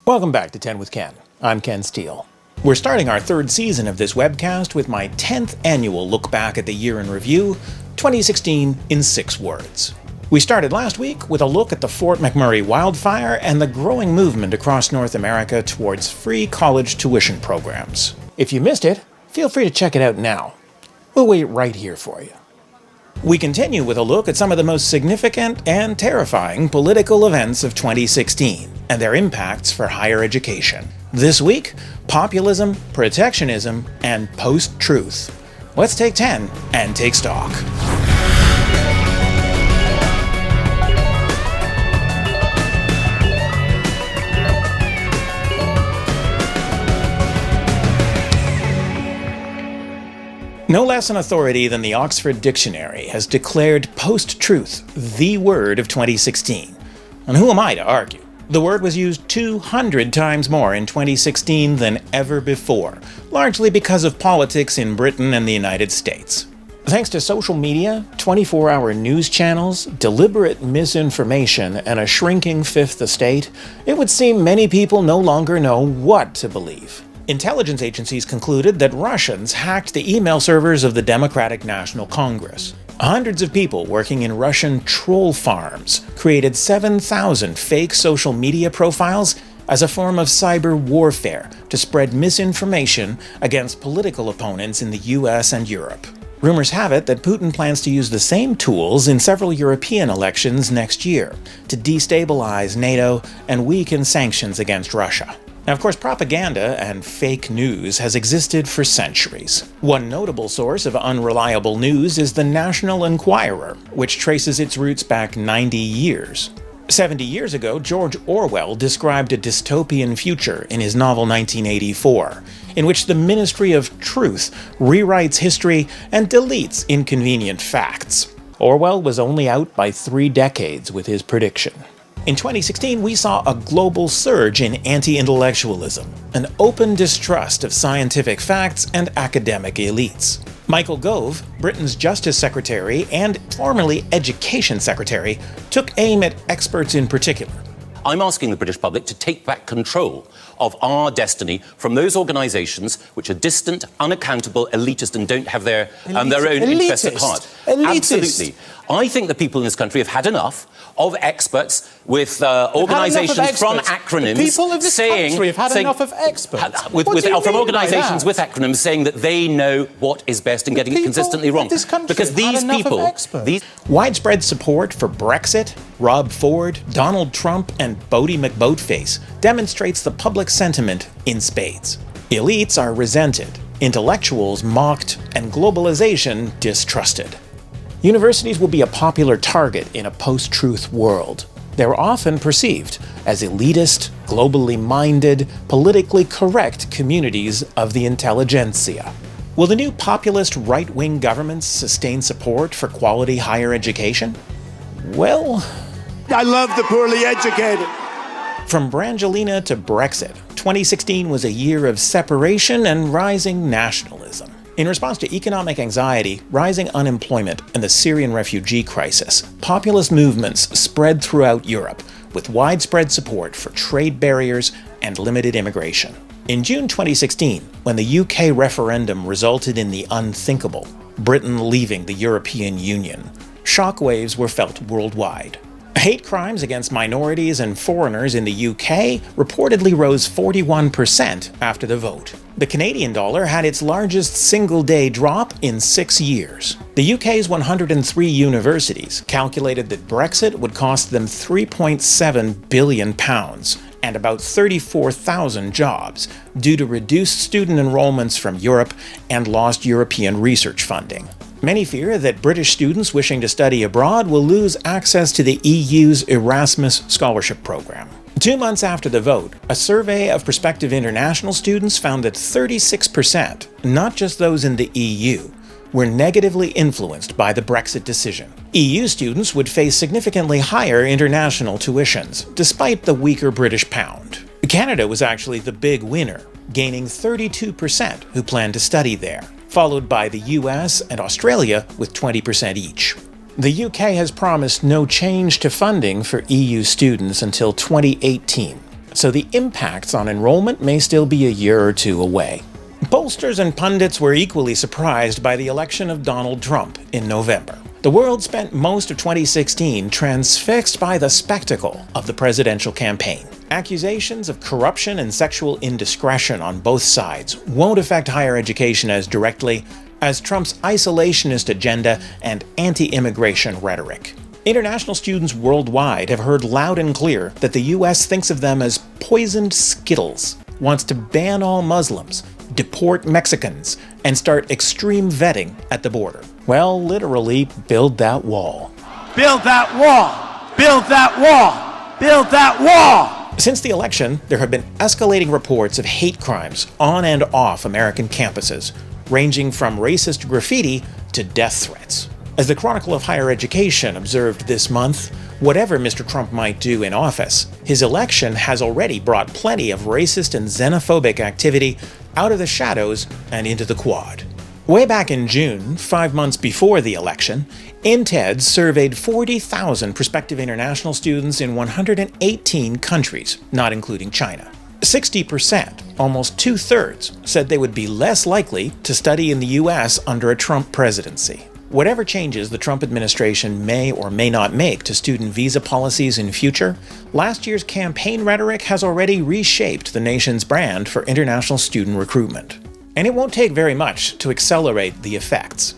Welcome back to 10 with Ken. I'm Ken Steele. We're starting our third season of this webcast with my 10th annual look back at the year in review, 2016 in 6 words. We started last week with a look at the Fort McMurray wildfire and the growing movement across North America towards free college tuition programs. If you missed it, feel free to check it out now. We'll wait right here for you. We continue with a look at some of the most significant and terrifying political events of 2016 and their impacts for higher education. This week, populism, protectionism, and post-truth. Let's take 10 and take stock. No less an authority than the Oxford Dictionary has declared post-truth the word of 2016. And who am I to argue? The word was used 200 times more in 2016 than ever before, largely because of politics in Britain and the United States. Thanks to social media, 24-hour news channels, deliberate misinformation, and a shrinking fifth estate, it would seem many people no longer know what to believe. Intelligence agencies concluded that Russians hacked the email servers of the Democratic National Congress. Hundreds of people working in Russian troll farms created 7,000 fake social media profiles as a form of cyber warfare to spread misinformation against political opponents in the US and Europe. Rumors have it that Putin plans to use the same tools in several European elections next year to destabilize NATO and weaken sanctions against Russia. Now, of course, propaganda and fake news has existed for centuries. One notable source of unreliable news is the National Enquirer, which traces its roots back 90 years. 70 years ago, George Orwell described a dystopian future in his novel 1984, in which the Ministry of Truth rewrites history and deletes inconvenient facts. Orwell was only out by 3 decades with his prediction. In 2016, we saw a global surge in anti-intellectualism, an open distrust of scientific facts and academic elites. Michael Gove, Britain's Justice Secretary and formerly Education Secretary, took aim at experts in particular. I'm asking the British public to take back control of our destiny from those organisations which are distant, unaccountable, elitist, and don't have their own interests at heart. Absolutely. I think the people in this country have had enough of experts with organisations from acronyms. The people of this country have had enough of experts. From organisations with acronyms saying that they know what is best and getting it consistently wrong. Because these people... Widespread support for Brexit, Rob Ford, Donald Trump, and Bodie McBoatface demonstrates the public sentiment in spades. Elites are resented, intellectuals mocked, and globalization distrusted. Universities will be a popular target in a post-truth world. They're often perceived as elitist, globally minded, politically correct communities of the intelligentsia. Will the new populist right-wing governments sustain support for quality higher education? Well, I love the poorly educated. From Brangelina to Brexit, 2016 was a year of separation and rising nationalism. In response to economic anxiety, rising unemployment, and the Syrian refugee crisis, populist movements spread throughout Europe, with widespread support for trade barriers and limited immigration. In June 2016, when the UK referendum resulted in the unthinkable, Britain leaving the European Union, shockwaves were felt worldwide. Hate crimes against minorities and foreigners in the UK reportedly rose 41% after the vote. The Canadian dollar had its largest single-day drop in 6 years. The UK's 103 universities calculated that Brexit would cost them £3.7 billion and about 34,000 jobs due to reduced student enrolments from Europe and lost European research funding. Many fear that British students wishing to study abroad will lose access to the EU's Erasmus Scholarship program. 2 months after the vote, a survey of prospective international students found that 36%, not just those in the EU, were negatively influenced by the Brexit decision. EU students would face significantly higher international tuitions, despite the weaker British pound. Canada was actually the big winner, gaining 32% who planned to study there, followed by the US and Australia with 20% each. The UK has promised no change to funding for EU students until 2018. so the impacts on enrollment may still be a year or two away. Pollsters and pundits were equally surprised by the election of Donald Trump in November. The world spent most of 2016 transfixed by the spectacle of the presidential campaign. Accusations of corruption and sexual indiscretion on both sides won't affect higher education as directly as Trump's isolationist agenda and anti-immigration rhetoric. International students worldwide have heard loud and clear that the US thinks of them as poisoned Skittles, wants to ban all Muslims, deport Mexicans, and start extreme vetting at the border. Well, literally, build that wall. Build that wall! Build that wall! Build that wall! Since the election, there have been escalating reports of hate crimes on and off American campuses, ranging from racist graffiti to death threats. As the Chronicle of Higher Education observed this month, whatever Mr. Trump might do in office, his election has already brought plenty of racist and xenophobic activity out of the shadows and into the quad. Way back in June, 5 months before the election, INTED surveyed 40,000 prospective international students in 118 countries, not including China. 60%, almost two-thirds, said they would be less likely to study in the US under a Trump presidency. Whatever changes the Trump administration may or may not make to student visa policies in future, last year's campaign rhetoric has already reshaped the nation's brand for international student recruitment. And it won't take very much to accelerate the effects.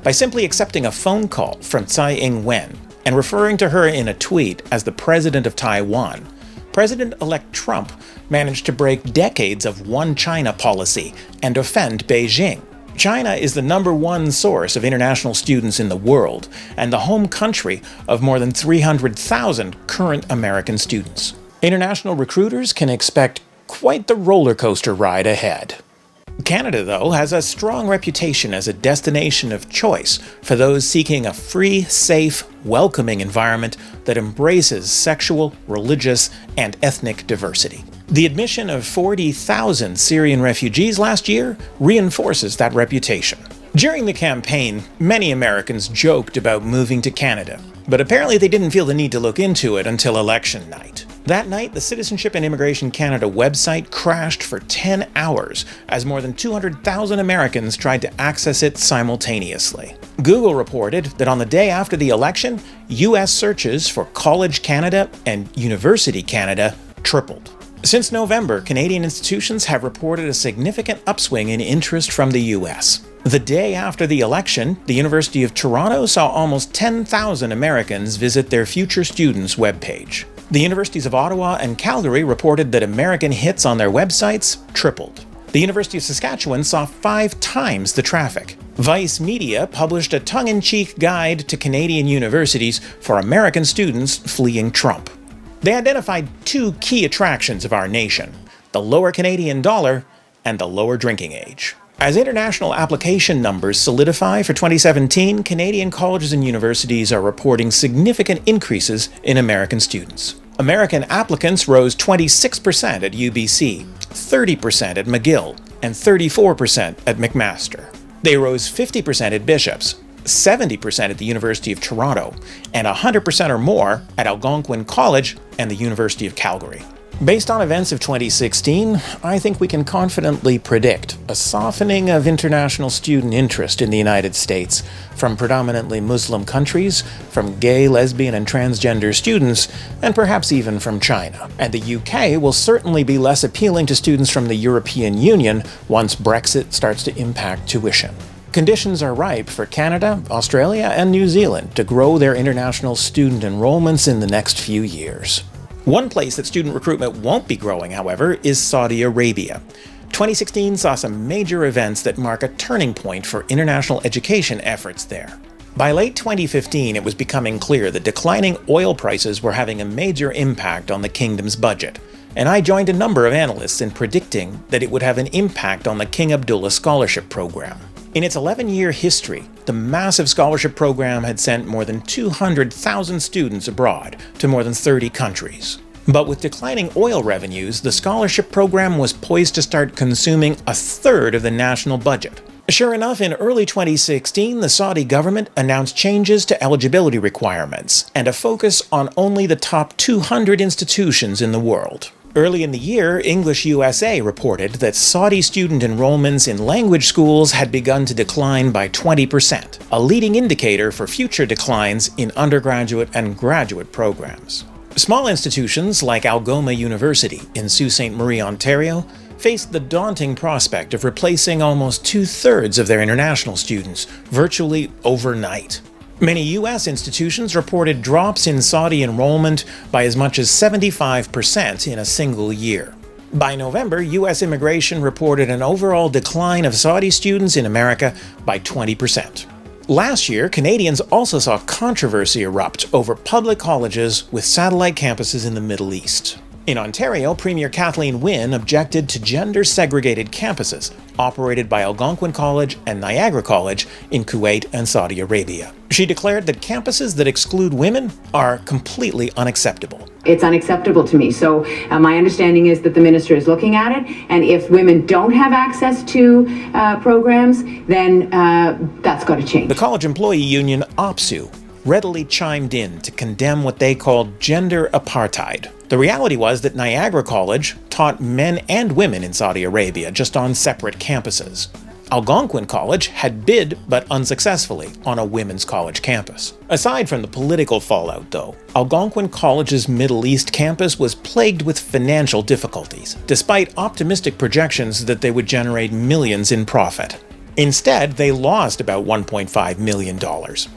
By simply accepting a phone call from Tsai Ing-wen and referring to her in a tweet as the President of Taiwan, President-elect Trump managed to break decades of one China policy and offend Beijing. China is the #1 source of international students in the world and the home country of more than 300,000 current American students. International recruiters can expect quite the roller coaster ride ahead. Canada, though, has a strong reputation as a destination of choice for those seeking a free, safe, welcoming environment that embraces sexual, religious, and ethnic diversity. The admission of 40,000 Syrian refugees last year reinforces that reputation. During the campaign, many Americans joked about moving to Canada, but apparently they didn't feel the need to look into it until election night. That night, the Citizenship and Immigration Canada website crashed for 10 hours as more than 200,000 Americans tried to access it simultaneously. Google reported that on the day after the election, US searches for College Canada and University Canada tripled. Since November, Canadian institutions have reported a significant upswing in interest from the US. The day after the election, the University of Toronto saw almost 10,000 Americans visit their Future Students webpage. The Universities of Ottawa and Calgary reported that American hits on their websites tripled. The University of Saskatchewan saw 5 times the traffic. Vice Media published a tongue-in-cheek guide to Canadian universities for American students fleeing Trump. They identified 2 key attractions of our nation: the lower Canadian dollar and the lower drinking age. As international application numbers solidify for 2017, Canadian colleges and universities are reporting significant increases in American students. American applicants rose 26% at UBC, 30% at McGill, and 34% at McMaster. They rose 50% at Bishop's, 70% at the University of Toronto, and 100% or more at Algonquin College and the University of Calgary. Based on events of 2016, I think we can confidently predict a softening of international student interest in the United States from predominantly Muslim countries, from gay, lesbian, and transgender students, and perhaps even from China. And the UK will certainly be less appealing to students from the European Union once Brexit starts to impact tuition. Conditions are ripe for Canada, Australia, and New Zealand to grow their international student enrollments in the next few years. One place that student recruitment won't be growing, however, is Saudi Arabia. 2016 saw some major events that mark a turning point for international education efforts there. By late 2015, it was becoming clear that declining oil prices were having a major impact on the kingdom's budget, and I joined a number of analysts in predicting that it would have an impact on the King Abdullah Scholarship program. In its 11-year history, the massive scholarship program had sent more than 200,000 students abroad to more than 30 countries. But with declining oil revenues, the scholarship program was poised to start consuming a third of the national budget. Sure enough, in early 2016, the Saudi government announced changes to eligibility requirements and a focus on only the top 200 institutions in the world. Early in the year, English USA reported that Saudi student enrollments in language schools had begun to decline by 20%, a leading indicator for future declines in undergraduate and graduate programs. Small institutions like Algoma University in Sault Ste. Marie, Ontario, faced the daunting prospect of replacing almost 2/3 of their international students virtually overnight. Many U.S. institutions reported drops in Saudi enrollment by as much as 75% in a single year. By November, U.S. immigration reported an overall decline of Saudi students in America by 20%. Last year, Canadians also saw controversy erupt over public colleges with satellite campuses in the Middle East. In Ontario, Premier Kathleen Wynne objected to gender-segregated campuses operated by Algonquin College and Niagara College in Kuwait and Saudi Arabia. She declared that campuses that exclude women are completely unacceptable. It's unacceptable to me. So my understanding is that the minister is looking at it, and if women don't have access to programs, then that's got to change. The college employee union OPSU readily chimed in to condemn what they called gender apartheid. The reality was that Niagara College taught men and women in Saudi Arabia, just on separate campuses. Algonquin College had bid, but unsuccessfully, on a women's college campus. Aside from the political fallout, though, Algonquin College's Middle East campus was plagued with financial difficulties, despite optimistic projections that they would generate millions in profit. Instead, they lost about $1.5 million,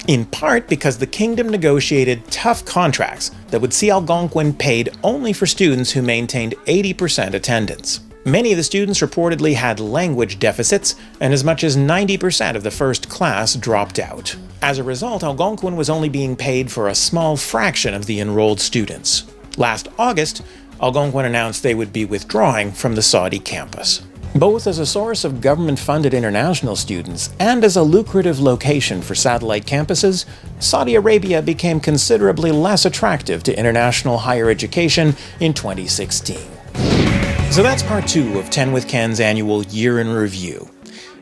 in part because the kingdom negotiated tough contracts that would see Algonquin paid only for students who maintained 80% attendance. Many of the students reportedly had language deficits, and as much as 90% of the first class dropped out. As a result, Algonquin was only being paid for a small fraction of the enrolled students. Last August, Algonquin announced they would be withdrawing from the Saudi campus. Both as a source of government-funded international students and as a lucrative location for satellite campuses, Saudi Arabia became considerably less attractive to international higher education in 2016. So that's part 2 of 10 with Ken's annual Year in Review.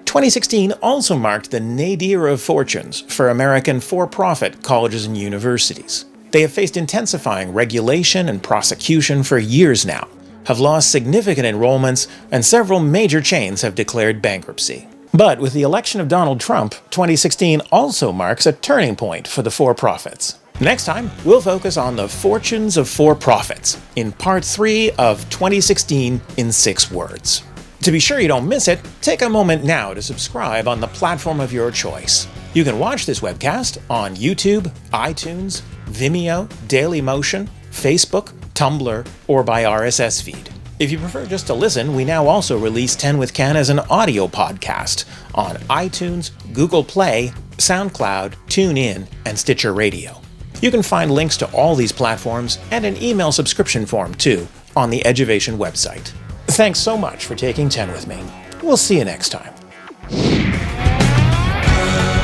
2016 also marked the nadir of fortunes for American for-profit colleges and universities. They have faced intensifying regulation and prosecution for years now, have lost significant enrollments, and several major chains have declared bankruptcy. But with the election of Donald Trump, 2016 also marks a turning point for the for-profits. Next time, we'll focus on the fortunes of for-profits in part 3 of 2016 in 6 words. To be sure you don't miss it, take a moment now to subscribe on the platform of your choice. You can watch this webcast on YouTube, iTunes, Vimeo, Dailymotion, Facebook, Tumblr, or by RSS feed. If you prefer just to listen, we now also release 10 with Ken as an audio podcast on iTunes, Google Play, SoundCloud, TuneIn, and Stitcher Radio. You can find links to all these platforms and an email subscription form too on the Eduvation website. Thanks so much for taking 10 with me. We'll see you next time.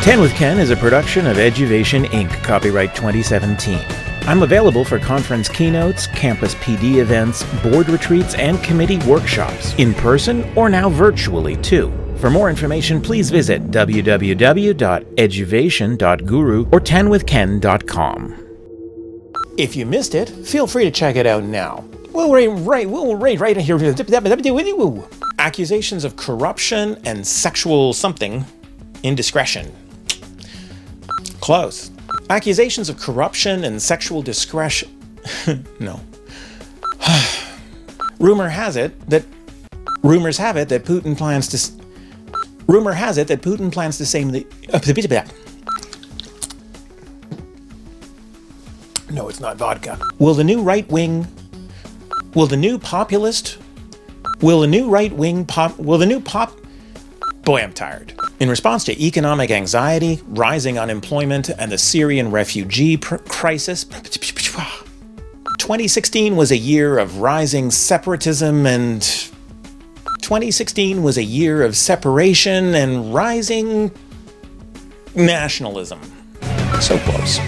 10 with Ken is a production of Eduvation Inc., copyright 2017. I'm available for conference keynotes, campus PD events, board retreats, and committee workshops, in person or now virtually too. For more information, please visit www.eduvation.guru or 10withken.com. If you missed it, feel free to check it out now. We'll rate right here. Accusations of corruption and sexual something indiscretion. Close. Accusations of corruption and sexual discretion. No. Rumors have it that Putin plans to say the. No, it's not vodka. Will the new right wing pop? Boy, I'm tired. In response to economic anxiety, rising unemployment, and the Syrian refugee crisis, 2016 was a year of rising separatism and 2016 was a year of separation and rising nationalism. So close.